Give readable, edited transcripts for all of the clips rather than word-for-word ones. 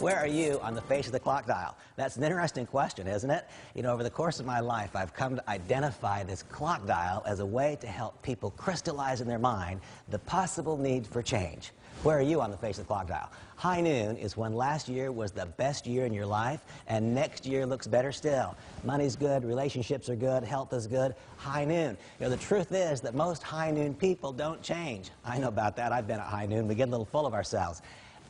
Where are you on the face of the clock dial? That's an interesting question, isn't it? You know, over the course of my life, I've come to identify this clock dial as a way to help people crystallize in their mind the possible need for change. Where are you on the face of the clock dial? High noon is when last year was the best year in your life, and next year looks better still. Money's good, relationships are good, health is good. High noon. You know, the truth is that most high noon people don't change. I know about that. I've been at high noon. We get a little full of ourselves.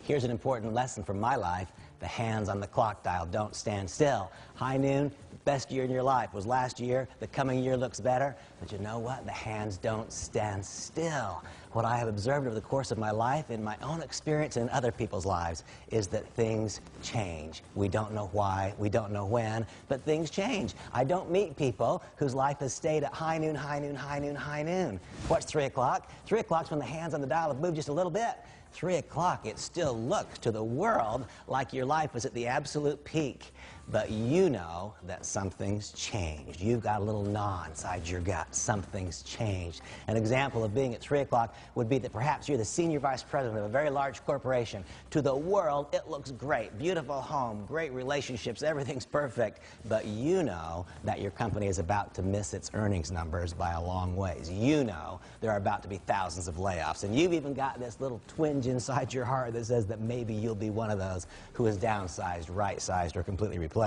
Here's an important lesson from my life. The hands on the clock dial don't stand still. High noon, best year in your life was last year. The coming year looks better. But you know what? The hands don't stand still. What I have observed over the course of my life, in my own experience and in other people's lives, is that things change. We don't know why, we don't know when, but things change. I don't meet people whose life has stayed at high noon, high noon, high noon, high noon. What's 3 o'clock? 3 o'clock's when the hands on the dial have moved just a little bit. 3 o'clock, it still looks to the world like your life was at the absolute peak. But you know that something's changed. You've got a little gnaw inside your gut. Something's changed. An example of being at 3 o'clock would be that perhaps you're the senior vice president of a very large corporation. To the world, it looks great. Beautiful home, great relationships, everything's perfect. But you know that your company is about to miss its earnings numbers by a long ways. You know there are about to be thousands of layoffs. And you've even got this little twinge inside your heart that says that maybe you'll be one of those who is downsized, right-sized, or completely replaced.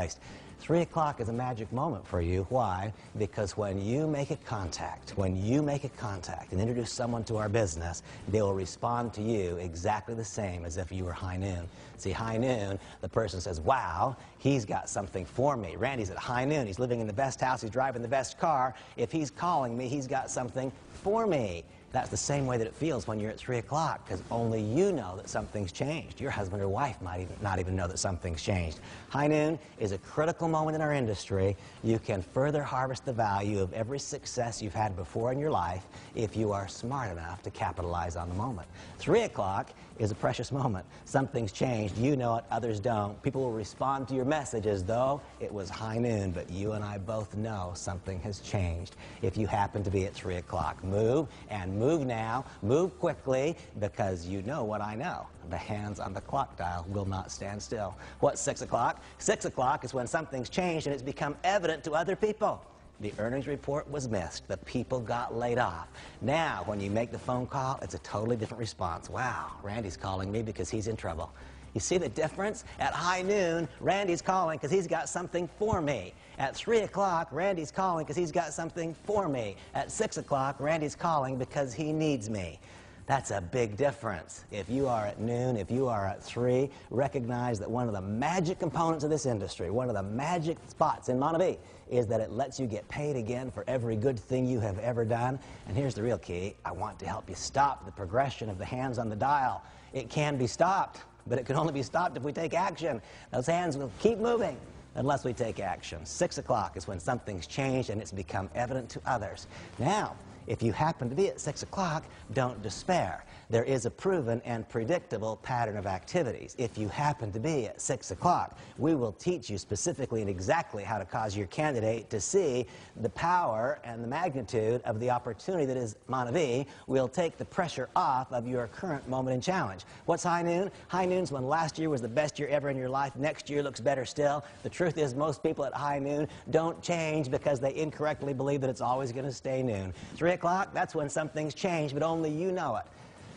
3 o'clock is a magic moment for you. Why? Because when you make a contact and introduce someone to our business, they will respond to you exactly the same as if you were high noon. See, high noon, the person says, wow, he's got something for me. Randy's at high noon. He's living in the best house. He's driving the best car. If he's calling me, he's got something for me. That's the same way that it feels when you're at 3 o'clock, because only you know that something's changed. Your husband or wife might not even know that something's changed. High noon is a critical moment in our industry. You can further harvest the value of every success you've had before in your life if you are smart enough to capitalize on the moment. 3 o'clock is a precious moment. Something's changed. You know it, others don't. People will respond to your message as though it was high noon, but you and I both know something has changed. If you happen to be at 3 o'clock, move, and move now, move quickly, because you know what I know. The hands on the clock dial will not stand still. What's 6 o'clock? 6 o'clock is when something's changed and it's become evident to other people. The earnings report was missed. The people got laid off. Now, when you make the phone call, it's a totally different response. Wow, Randy's calling me because he's in trouble. You see the difference? At high noon, Randy's calling because he's got something for me. At 3 o'clock, Randy's calling because he's got something for me. At 6 o'clock, Randy's calling because he needs me. That's a big difference. If you are at noon, if you are at 3, recognize that one of the magic components of this industry, one of the magic spots in Monavie, is that it lets you get paid again for every good thing you have ever done. And here's the real key. I want to help you stop the progression of the hands on the dial. It can be stopped, but it can only be stopped if we take action. Those hands will keep moving unless we take action. 6 o'clock is when something's changed and it's become evident to others. Now, if you happen to be at 6 o'clock, don't despair. There is a proven and predictable pattern of activities. If you happen to be at 6 o'clock, we will teach you specifically and exactly how to cause your candidate to see the power and the magnitude of the opportunity that is Monavie. We'll take the pressure off of your current moment and challenge. What's high noon? High noon's when last year was the best year ever in your life. Next year looks better still. The truth is most people at high noon don't change because they incorrectly believe that it's always going to stay noon. 3 o'clock, that's when something's changed, but only you know it.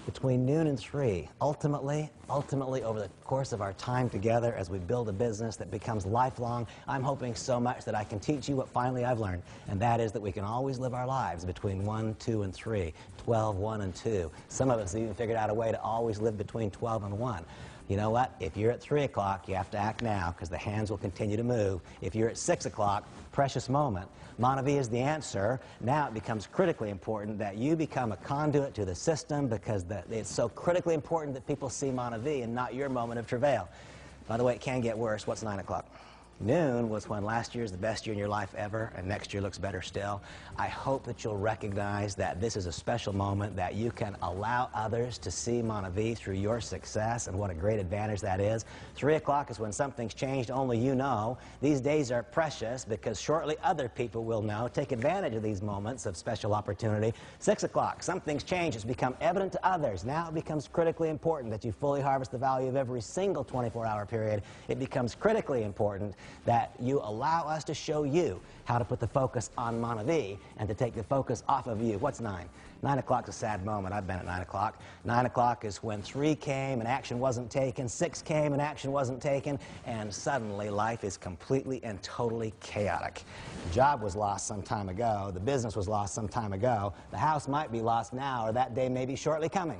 Between noon and 3, ultimately, over the course of our time together as we build a business that becomes lifelong, I'm hoping so much that I can teach you what finally I've learned, and that is that we can always live our lives between 1, 2, and 3, 12, 1, and 2. Some of us have even figured out a way to always live between 12 and 1. You know what? If you're at 3 o'clock, you have to act now because the hands will continue to move. If you're at 6 o'clock, precious moment. Monavie is the answer. Now it becomes critically important that you become a conduit to the system because it's so critically important that people see Monavie and not your moment of travail. By the way, it can get worse. What's 9 o'clock? Noon was when last year's the best year in your life ever, and next year looks better still. I hope that you'll recognize that this is a special moment, that you can allow others to see Monavie through your success, and what a great advantage that is. 3 o'clock is when something's changed, only you know. These days are precious because shortly other people will know. Take advantage of these moments of special opportunity. 6 o'clock, something's changed. It's become evident to others. Now it becomes critically important that you fully harvest the value of every single 24-hour period. It becomes critically important that you allow us to show you how to put the focus on Monavie and to take the focus off of you. What's 9? 9 o'clock's a sad moment. I've been at 9 o'clock. 9 o'clock is when 3 came and action wasn't taken, 6 came and action wasn't taken, and suddenly life is completely and totally chaotic. The job was lost some time ago. The business was lost some time ago. The house might be lost now, or that day may be shortly coming.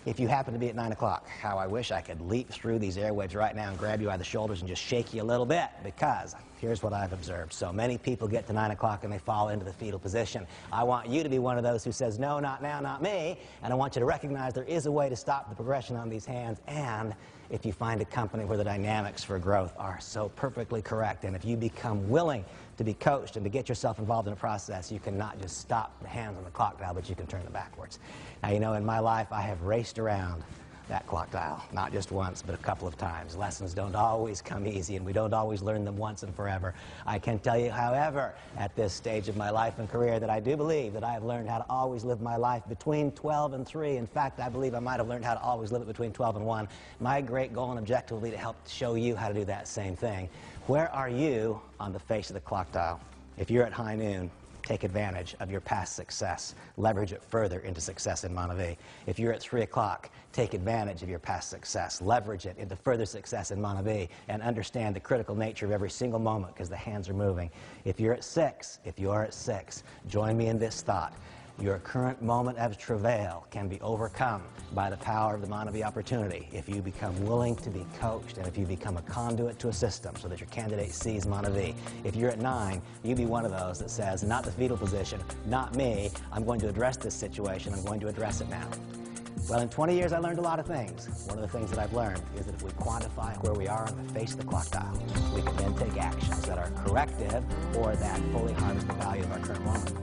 If you happen to be at 9 o'clock, how I wish I could leap through these airwaves right now and grab you by the shoulders and just shake you a little bit, because here's what I've observed. So many people get to 9 o'clock and they fall into the fetal position. I want you to be one of those who says, no, not now, not me, and I want you to recognize there is a way to stop the progression on these hands, and if you find a company where the dynamics for growth are so perfectly correct, and if you become willing to be coached and to get yourself involved in a process, you can not just stop the hands on the clock dial, but you can turn them backwards. Now, you know, in my life, I have raced around that clock dial, not just once, but a couple of times. Lessons don't always come easy, and we don't always learn them once and forever. I can tell you, however, at this stage of my life and career, that I do believe that I have learned how to always live my life between 12 and 3. In fact, I believe I might have learned how to always live it between 12 and 1. My great goal and objective will be to help show you how to do that same thing. Where are you on the face of the clock dial? If you're at high noon, take advantage of your past success. Leverage it further into success in Monavie. If you're at 3 o'clock, take advantage of your past success. Leverage it into further success in Monavie, and understand the critical nature of every single moment, because the hands are moving. If you're at 6, join me in this thought. Your current moment of travail can be overcome by the power of the Monavie opportunity if you become willing to be coached, and if you become a conduit to a system so that your candidate sees Monavie. If you're at 9, you be one of those that says, not the fetal position, not me, I'm going to address this situation, I'm going to address it now. Well, in 20 years, I learned a lot of things. One of the things that I've learned is that if we quantify where we are on the face of the clock dial, we can then take actions that are corrective or that fully harvest the value of our current moment.